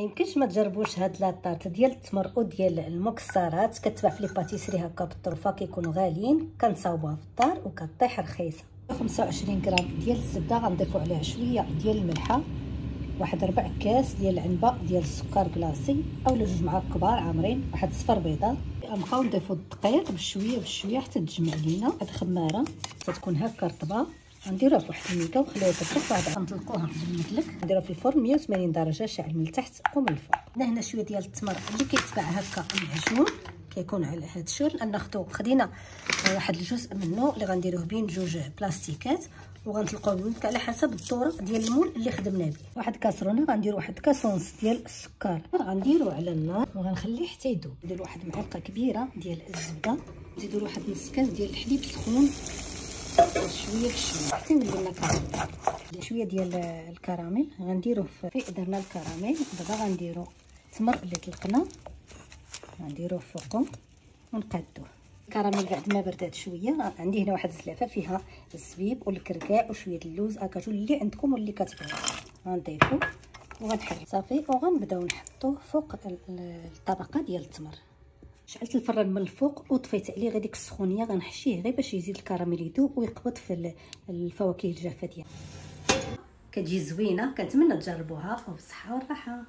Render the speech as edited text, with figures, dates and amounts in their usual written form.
يمكنش ما تجربوش هاد لاطارت ديال التمر وديال المكسرات. كتباع في لي باتيسري هكا بالطرفه، كيكونوا غاليين، كنصاوبوها في الدار وكطيح رخيصه. 25 غرام ديال الزبده، غنضيفوا عليها شويه ديال الملحه، واحد 4 كاس ديال العنبه ديال السكر كلاصي اولا 2 معالق كبار عامرين، واحد صفر بيضه. غنبقاو نضيفوا الدقيق بشويه بشويه حتى تجمع لينا. هاد الخماره تتكون هكا رطبه، غنديروها في واحد الميكا وخليوها تبرد، بعد غنطلقوها بالمدلك، نديروها في الفرن 180 درجه شاعل من التحت ومن الفوق. هنا شويه ديال التمر اللي كيتباع هكا العجون، كيكون على هاد الشكل. خدينا واحد الجزء منه اللي غنديروه بين جوج بلاستيكات وغنطلقوه بالمدلك على حسب الدوره ديال المول اللي خدمنا به. واحد كاسرونه غندير واحد كاس ونص ديال السكر، غنديروه على النار وغنخليه حتى يذوب. ندير واحد معلقه كبيره ديال الزبده، نزيدوا واحد نص كاس ديال الحليب سخون شويه بشويه حتى يولي لنا كراميل. شويه ديال الكراميل غنديروه في درنا الكراميل. دابا غنديرو التمر اللي طلقنا غنديروه فوقو ونقادوه. الكراميل بعد ما بردات شويه، عندي هنا واحد الزلافه فيها الزبيب والكركاع وشويه اللوز اكاجو اللي عندكم واللي كتبغيو، غنضيفو وغنحرك صافي وغنبداو نحطوه فوق الطبقه ديال التمر. شعلت الفران من الفوق وطفيت عليه غير ديك السخونيه، غنحشيه غير باش يزيد الكراميل يذوب ويقبض في الفواكه الجافه ديالها. كتجي زوينه، كنتمنى تجربوها وبالصحه والراحه.